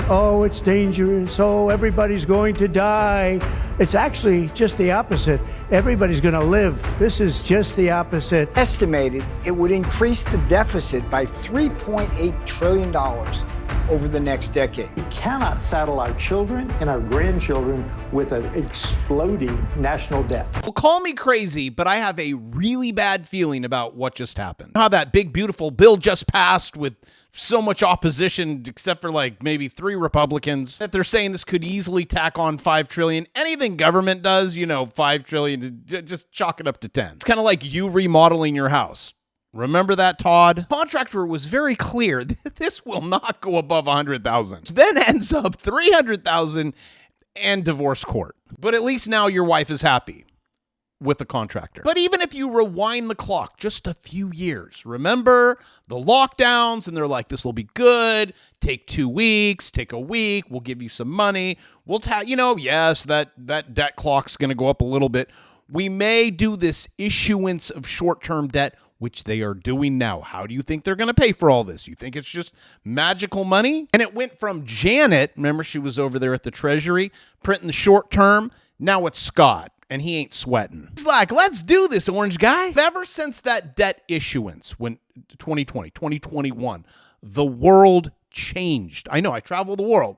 oh, it's dangerous, oh, everybody's going to die. It's actually just the opposite. Everybody's going to live. This is just the opposite. Estimated it would increase the deficit by $3.8 trillion over the next decade. We cannot saddle our children and our grandchildren with an exploding national debt. Well, call me crazy, but I have a really bad feeling about what just happened. How that big, beautiful bill just passed with so much opposition, except for like maybe 3 Republicans, that they're saying this could easily tack on $5 trillion. Anything government does, $5 trillion, just chalk it up to 10. It's kind of like you remodeling your house. Remember that, Todd? Contractor was very clear. This will not go above 100,000. Then ends up 300,000 and divorce court. But at least now your wife is happy with the contractor. But even if you rewind the clock just a few years, remember the lockdowns, and they're like, this will be good. Take 2 weeks, take a week. We'll give you some money. We'll yes, that debt clock's going to go up a little bit. We may do this issuance of short-term debt, which they are doing now. How do you think they're going to pay for all this? You think it's just magical money? And it went from Janet, remember she was over there at the Treasury, printing the short term. Now it's Scott, and he ain't sweating. He's like, let's do this, orange guy. Ever since that debt issuance, when 2020, 2021, the world changed. I know, I travel the world.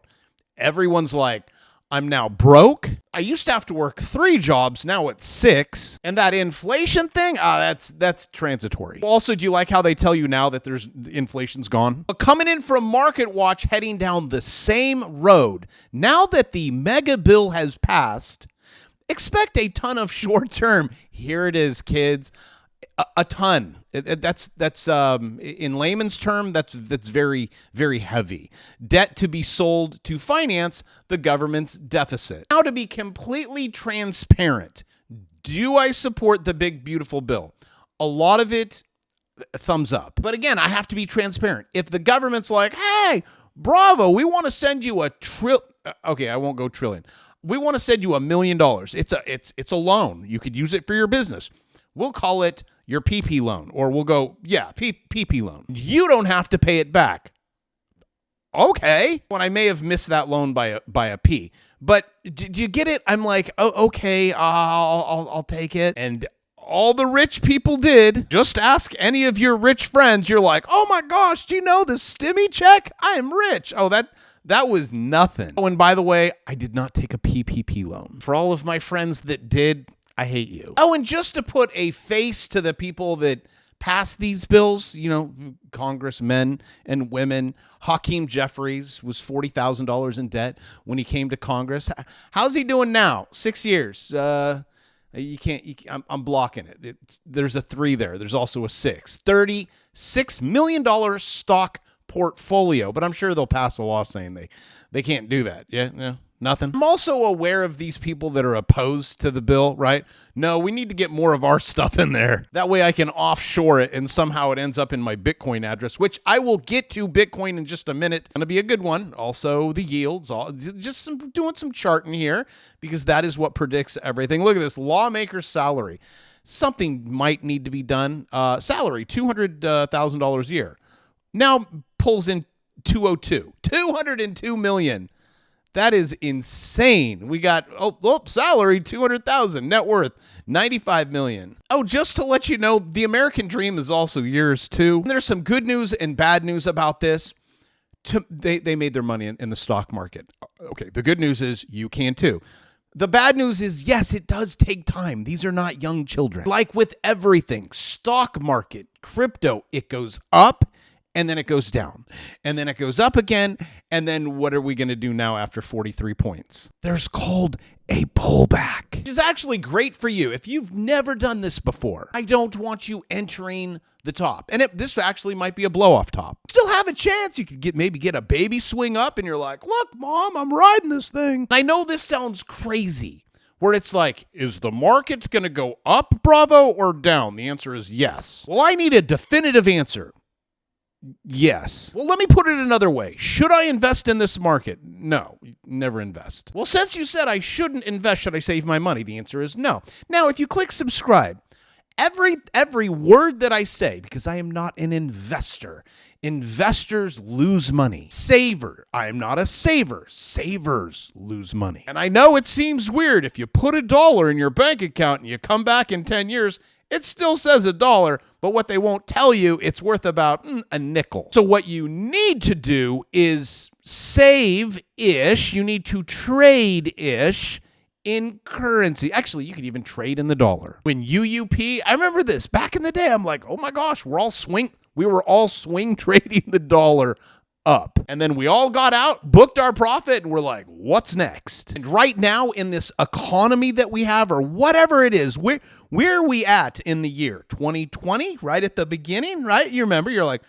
Everyone's like, I'm now broke. I used to have to work 3 jobs. Now it's 6. And that inflation thing, that's transitory. Also, do you like how they tell you now that inflation's gone? But coming in from Market Watch, heading down the same road, now that the mega bill has passed, expect a ton of short term. Here it is, kids. A ton. That's in layman's term, that's very, very heavy. Debt to be sold to finance the government's deficit. Now, to be completely transparent, do I support the big, beautiful bill? A lot of it, thumbs up. But again, I have to be transparent. If the government's like, hey, bravo, we want to send you okay, I won't go trillion. We want to send you $1 million. It's a loan. You could use it for your business. We'll call it your PP loan, or we'll go, PP loan. You don't have to pay it back. Okay. When I may have missed that loan by a P, but do you get it? I'm like, oh, okay, I'll take it. And all the rich people did, just ask any of your rich friends. You're like, oh my gosh, do you know the stimmy check? I'm rich. Oh, that was nothing. Oh, and by the way, I did not take a PPP loan. For all of my friends that did, I hate you. Oh, and just to put a face to the people that pass these bills, congressmen and women, Hakeem Jeffries was $40,000 in debt when he came to Congress. How's he doing now? 6 years. I'm blocking it. There's a 3 there. There's also a 6. $36 million stock portfolio, but I'm sure they'll pass a law saying they can't do that. Yeah. Nothing. I'm also aware of these people that are opposed to the bill, right? No, we need to get more of our stuff in there. That way I can offshore it and somehow it ends up in my Bitcoin address, which I will get to Bitcoin in just a minute. Going to be a good one. Also, the yields, doing some charting here because that is what predicts everything. Look at this lawmaker's salary. Something might need to be done. Salary, $200,000 a year. Now pulls in 202. $202 million. That is insane. We got, salary, $200,000. Net worth, $95 million. Oh, just to let you know, the American dream is also yours too. And there's some good news and bad news about this. They made their money in the stock market. Okay, the good news is you can too. The bad news is, yes, it does take time. These are not young children. Like with everything, stock market, crypto, it goes up. And then it goes down. And then it goes up again. And then what are we going to do now after 43 points? There's called a pullback, which is actually great for you if you've never done this before. I don't want you entering the top. And this actually might be a blow-off top. Still have a chance. You could maybe get a baby swing up and you're like, look, Mom, I'm riding this thing. I know this sounds crazy, where it's like, is the market going to go up, Bravo, or down? The answer is yes. Well, I need a definitive answer. Yes. Well, let me put it another way. Should I invest in this market? No, never invest. Well, since you said I shouldn't invest, should I save my money? The answer is no. Now, if you click subscribe, every word that I say, because I am not an investor. Investors lose money. Saver. I am not a saver. Savers lose money. And I know it seems weird. If you put $1 in your bank account and you come back in 10 years, it still says $1, but what they won't tell you, it's worth about a nickel. So what you need to do is save-ish. You need to trade-ish in currency. Actually, you could even trade in the dollar. When UUP, I remember this back in the day, I'm like, oh my gosh, we were all swing trading the dollar up. And then we all got out, booked our profit, and we're like, what's next? And right now in this economy that we have, or whatever it is, where are we at in the year? 2020, right at the beginning, right? You remember, you're like,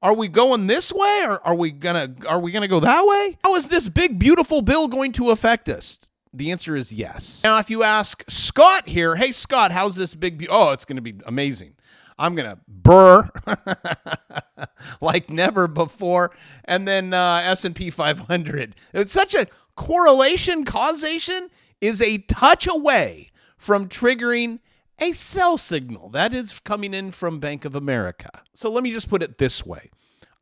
are we going this way, or are we gonna go that way? How is this big, beautiful bill going to affect us? The answer is yes. Now, if you ask Scott here, hey, Scott, how's this big... Oh, it's going to be amazing. I'm going to burr like never before. And then S&P 500. It's such a correlation. Causation is a touch away from triggering a sell signal. That is coming in from Bank of America. So let me just put it this way.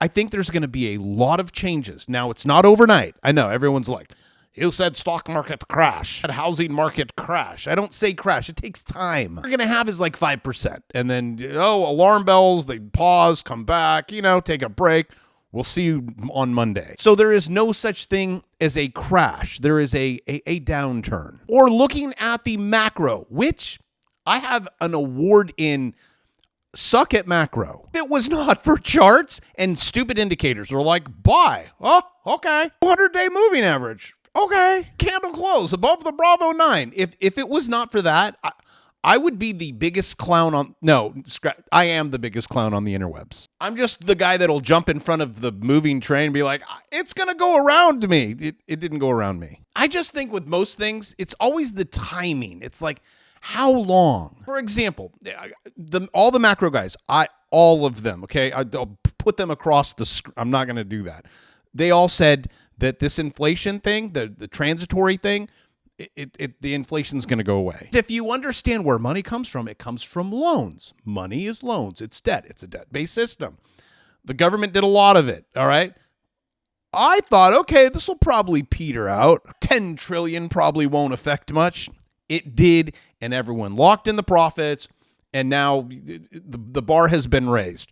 I think there's going to be a lot of changes. Now, it's not overnight. I know everyone's like, you said stock market crash, housing market crash. I don't say crash. It takes time. What we're going to have is like 5%. And then, alarm bells, they pause, come back, take a break. We'll see you on Monday. So there is no such thing as a crash. There is a downturn. Or looking at the macro, which I have an award in suck at macro. If it was not for charts and stupid indicators, they're like, buy. Oh, okay. 200-day moving average. Okay, candle close above the Bravo 9. If it was not for that, I would be the biggest clown on... No, I am the biggest clown on the interwebs. I'm just the guy that'll jump in front of the moving train and be like, it's going to go around me. It didn't go around me. I just think with most things, it's always the timing. It's like, how long? For example, all the macro guys, all of them, okay? I'll put them across the screen. I'm not going to do that. They all said that this inflation thing, the transitory thing, the inflation's going to go away. If you understand where money comes from, it comes from loans. Money is loans. It's debt. It's a debt-based system. The government did a lot of it, all right? I thought, okay, this will probably peter out. 10 trillion probably won't affect much. It did, and everyone locked in the profits, and now the bar has been raised.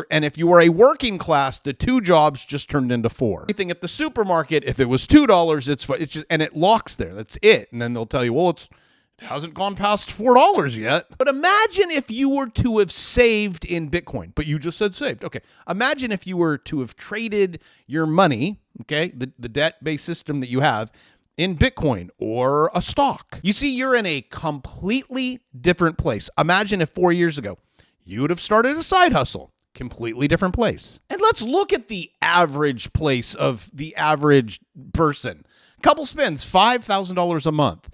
And if you were a working class, the 2 jobs just turned into 4. Anything at the supermarket, if it was $2, it's just, and it locks there. That's it. And then they'll tell you, well, it hasn't gone past $4 yet. But imagine if you were to have saved in Bitcoin, but you just said saved. Okay. Imagine if you were to have traded your money, okay, the debt-based system that you have, in Bitcoin or a stock. You see, you're in a completely different place. Imagine if 4 years ago, you would have started a side hustle. Completely different place. And let's look at the average place of the average person. Couple spends $5,000 a month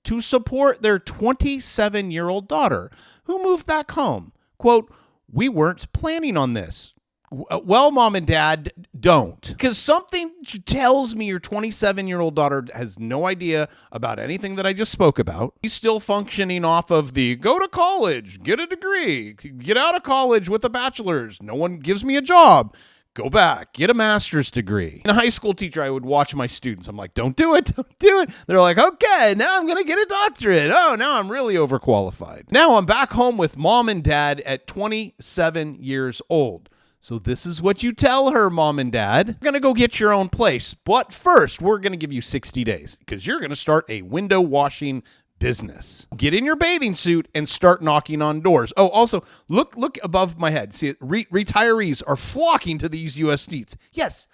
to support their 27-year-old daughter who moved back home. Quote, we weren't planning on this. Well, mom and dad, don't. Because something tells me your 27-year-old daughter has no idea about anything that I just spoke about. He's still functioning off of the go to college, get a degree, get out of college with a bachelor's. No one gives me a job. Go back, get a master's degree. In a high school teacher, I would watch my students. I'm like, don't do it, don't do it. They're like, okay, now I'm going to get a doctorate. Oh, now I'm really overqualified. Now I'm back home with mom and dad at 27 years old. So this is what you tell her, mom and dad. You're going to go get your own place. But first, we're going to give you 60 days because you're going to start a window washing business. Get in your bathing suit and start knocking on doors. Oh, also, look above my head. See, retirees are flocking to these U.S. states. Yes,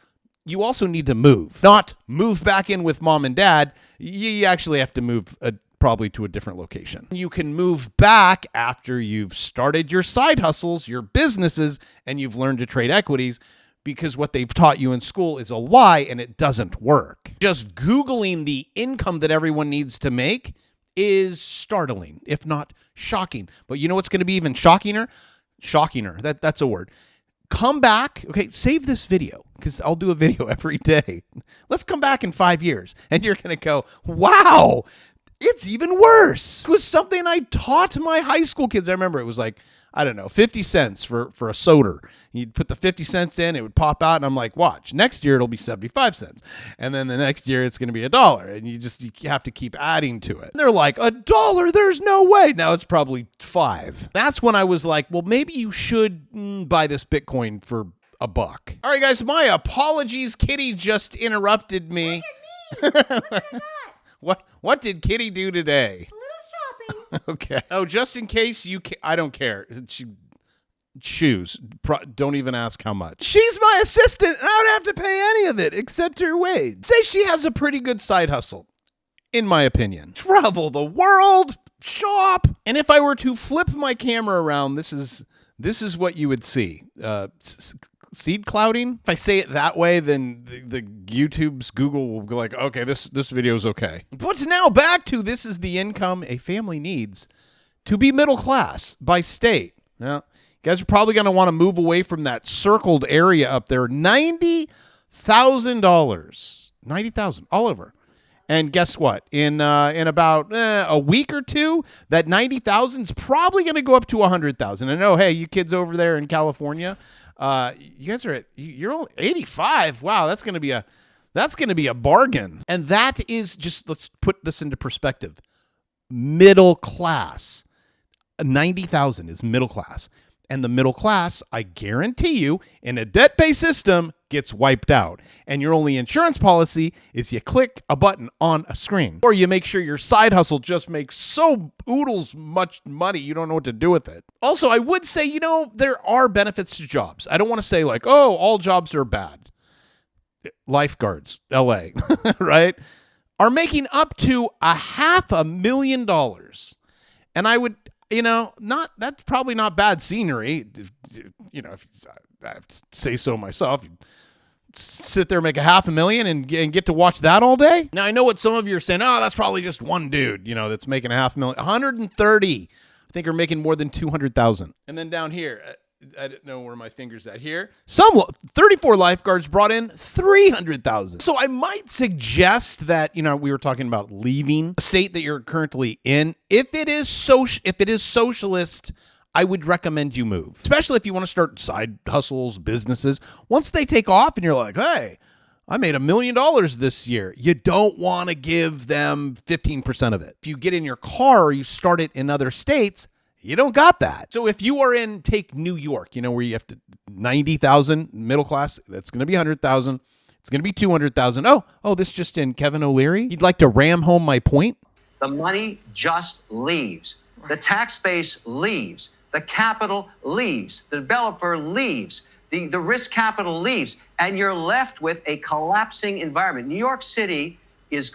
you also need to move. Not move back in with mom and dad. You actually have to move probably to a different location. You can move back after you've started your side hustles, your businesses, and you've learned to trade equities, because what they've taught you in school is a lie and it doesn't work. Just Googling the income that everyone needs to make is startling, if not shocking. But you know what's going to be even shockinger? Shockinger. That's a word. Come back. Okay, save this video because I'll do a video every day. Let's come back in 5 years and you're going to go, wow, It's even worse. It was something I taught my high school kids. I remember it was like, I don't know, 50 cents for a soda. You'd put the 50 cents in, it would pop out, and I'm like, watch, next year it'll be 75 cents. And then the next year it's going to be $1. And you have to keep adding to it. And they're like, $1? There's no way. Now it's probably $5. That's when I was like, well, maybe you should buy this Bitcoin for $1. All right, guys, my apologies. Kitty just interrupted me. Look at me. What did I got? What did Kitty do today? A little shopping. Okay. Oh, just in case I don't care. Shoes. Don't even ask how much. She's my assistant, and I don't have to pay any of it except her wage. Say she has a pretty good side hustle, in my opinion. Travel the world, shop. And if I were to flip my camera around, this is what you would see. Seed clouding. If I say it that way, then the YouTube's Google will go like, okay, this video is okay. But now back to this is the income a family needs to be middle class by state. Now, you guys are probably going to want to move away from that circled area up there. $90,000. $90,000 all over. And guess what? In about a week or two, that $90,000 is probably going to go up to $100,000. I know, hey, you kids over there in California, you guys are you're only 85. Wow, that's going to be a bargain. And that is just, let's put this into perspective. Middle class. 90,000 is middle class. And the middle class, I guarantee you, in a debt-based system, gets wiped out. And your only insurance policy is you click a button on a screen. Or you make sure your side hustle just makes so oodles much money you don't know what to do with it. Also, I would say, there are benefits to jobs. I don't want to say like, oh, all jobs are bad. Lifeguards, LA, right, are making up to $500,000. And I would... that's probably not bad scenery. If I have to say so myself, you sit there, make $500,000 and get to watch that all day. Now I know what some of you are saying. Oh, that's probably just one dude, that's making $500,000. 130, I think, are making more than 200,000. And then down here, I don't know where my finger's at here. 34 lifeguards brought in 300,000. So I might suggest that, we were talking about leaving a state that you're currently in. If it is socialist, I would recommend you move, especially if you want to start side hustles, businesses. Once they take off and you're like, hey, I made $1 million this year. You don't want to give them 15% of it. If you get in your car or you start it in other states, you don't got that. So if you are take New York, where you have to 90,000 middle class, that's going to be 100,000. It's going to be 200,000. Oh, this just in Kevin O'Leary. You'd like to ram home my point? The money just leaves. The tax base leaves. The capital leaves. The developer leaves. The risk capital leaves. And you're left with a collapsing environment. New York City is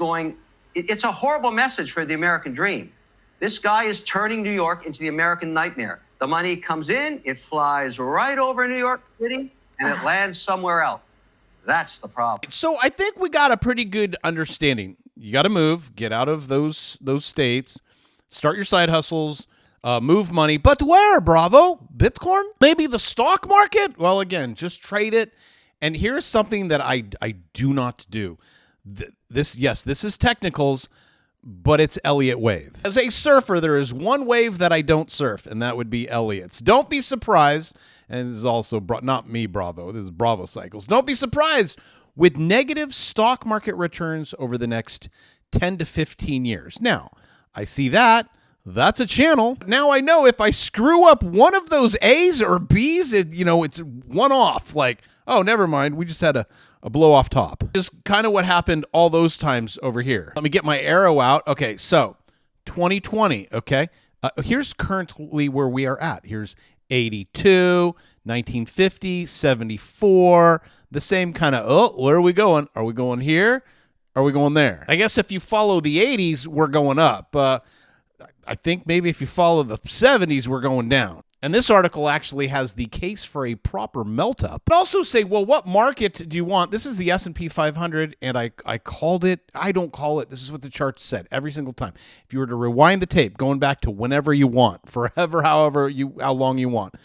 it's a horrible message for the American dream. This guy is turning New York into the American nightmare. The money comes in, it flies right over New York City, and it lands somewhere else. That's the problem. So I think we got a pretty good understanding. You got to move, get out of those states, start your side hustles, move money. But where, Bravo? Bitcoin? Maybe the stock market? Well, again, just trade it. And here's something that I do not do. This is technicals, but it's Elliott Wave. As a surfer, there is one wave that I don't surf, and that would be Elliott's. Don't be surprised, and this is also not me, Bravo. This is Bravo Cycles. Don't be surprised with negative stock market returns over the next 10 to 15 years. Now, I see that. That's a channel. Now I know if I screw up one of those A's or B's, it's one off. Like, oh, never mind. We just had a blow off top. Just kind of what happened all those times over here. Let me get my arrow out. Okay, so 2020, okay? Here's currently where we are at. Here's 82, 1950, 74, the same kind of, where are we going? Are we going here? Are we going there? I guess if you follow the 80s, we're going up. I think maybe if you follow the 70s, we're going down. And this article actually has the case for a proper melt-up. But also say, well, what market do you want? This is the S&P 500, and I called it. I don't call it. This is what the chart said every single time. If you were to rewind the tape, going back to whenever you want, forever, how long you want,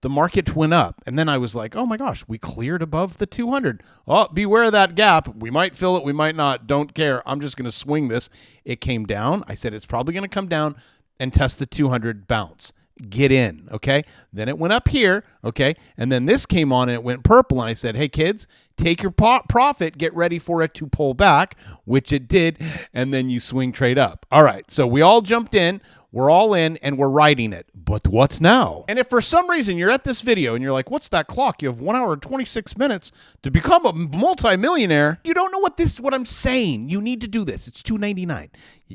the market went up. And then I was like, oh my gosh, we cleared above the 200. Oh, beware of that gap. We might fill it. We might not. Don't care. I'm just going to swing this. It came down. I said, it's probably going to come down and test the 200 bounce. Get in. Okay. Then it went up here. Okay. And then this came on and it went purple. And I said, hey kids, take your profit, get ready for it to pull back, which it did. And then you swing trade up. All right. So we all jumped in. We're all in and we're riding it. But what now? And if for some reason you're at this video and you're like, what's that clock? You have 1 hour and 26 minutes to become a multimillionaire. You don't know what I'm saying. You need to do this. It's $2.99.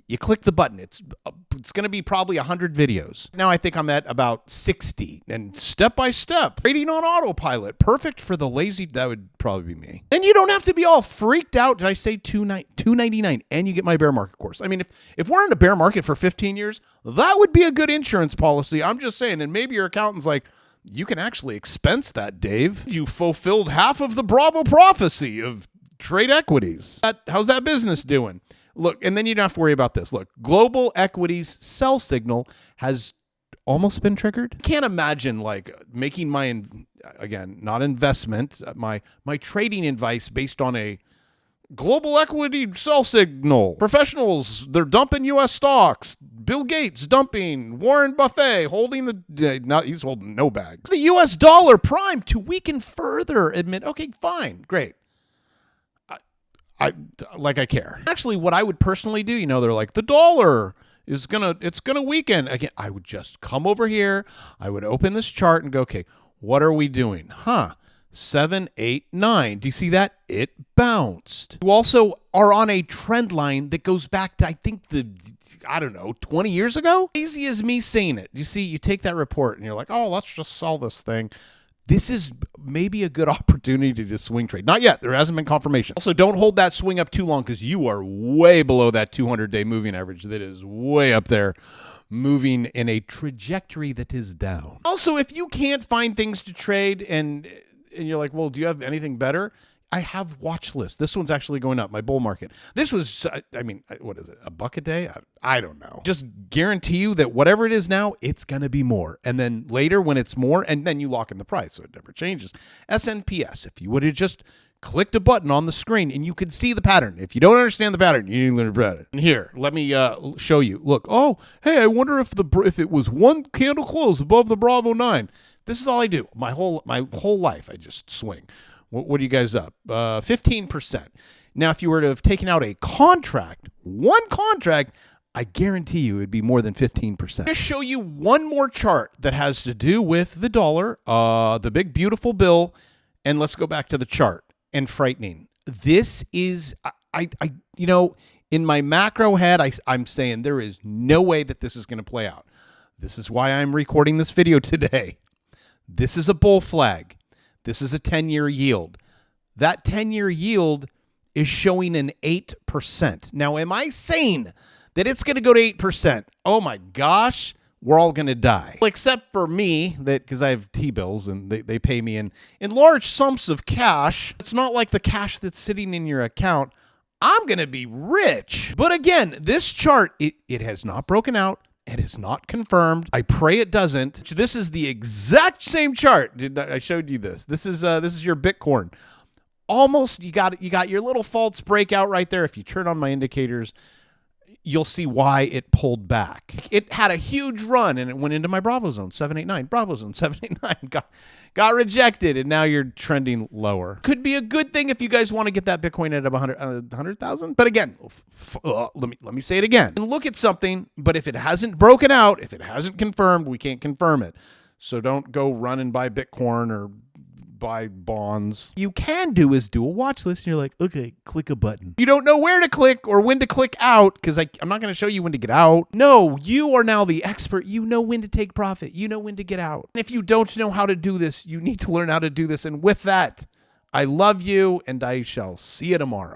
You click the button. It's going to be probably 100 videos. Now I think I'm at about 60 and step by step, trading on autopilot. Perfect for the lazy. That would probably be me. And you don't have to be all freaked out. Did I say $2.99 and you get my bear market course? I mean, if we're in a bear market for 15 years, that would be a good insurance policy. I'm just saying. And maybe your accountant's like, you can actually expense that, Dave. You fulfilled half of the Bravo prophecy of trade equities. How's that business doing? Look, and then you don't have to worry about this. Look, global equities sell signal has almost been triggered. Can't imagine like making my, again, not investment, my trading advice based on a global equity sell signal. Professionals, they're dumping U.S. stocks. Bill Gates dumping. Warren Buffett holding he's holding no bags. The U.S. dollar primed to weaken further. Admit, okay, fine, great. I care. Actually, what I would personally do, they're like, the dollar is it's gonna weaken. Again, I would just come over here. I would open this chart and go, okay, what are we doing? 7, 8, 9. Do you see that? It bounced. You also are on a trend line that goes back to, I think, 20 years ago? Easy as me saying it. You see, you take that report and you're like, oh, let's just sell this thing. This is maybe a good opportunity to swing trade. Not yet. There hasn't been confirmation. Also, don't hold that swing up too long because you are way below that 200-day moving average. That is way up there, moving in a trajectory that is down. Also, if you can't find things to trade and you're like, well, do you have anything better? I have watch lists. This one's actually going up, my bull market. This was, what is it, $1 a day? I don't know. Just guarantee you that whatever it is now, it's going to be more. And then later when it's more, and then you lock in the price, so it never changes. SNPS, if you would have just clicked a button on the screen and you could see the pattern. If you don't understand the pattern, you need to learn about it. And here, let me show you. Look, oh, hey, I wonder if it was one candle close above the Bravo 9. This is all I do. My whole life, I just swing. What are you guys up? 15%. Now, if you were to have taken out a contract, one contract, I guarantee you it'd be more than 15%. I'm going to show you one more chart that has to do with the dollar, the big, beautiful bill, and let's go back to the chart. And frightening. This is, in my macro head, I'm saying there is no way that this is going to play out. This is why I'm recording this video today. This is a bull flag. This is a 10-year yield. That 10-year yield is showing an 8%. Now, am I saying that it's going to go to 8%? Oh my gosh, we're all going to die. Well, except for me, because I have T-bills and they pay me in large sums of cash. It's not like the cash that's sitting in your account. I'm going to be rich. But again, this chart, it has not broken out. It is not confirmed. I pray it doesn't. This is the exact same chart. I showed you this. This is your Bitcoin. Almost, you got your little false breakout right there. If you turn on my indicators, you'll see why it pulled back. It had a huge run and it went into my Bravo zone, 789. Bravo zone, 789. Got rejected and now you're trending lower. Could be a good thing if you guys want to get that Bitcoin at 100,000. But again, let me say it again. And look at something, but if it hasn't broken out, if it hasn't confirmed, we can't confirm it. So don't go run and buy Bitcoin or buy bonds. You can do is do a watch list and you're like, okay, click a button. You don't know where to click or when to click out because I'm not going to show you when to get out. No, you are now the expert. You know when to take profit. You know when to get out. And if you don't know how to do this, you need to learn how to do this. And with that, I love you and I shall see you tomorrow.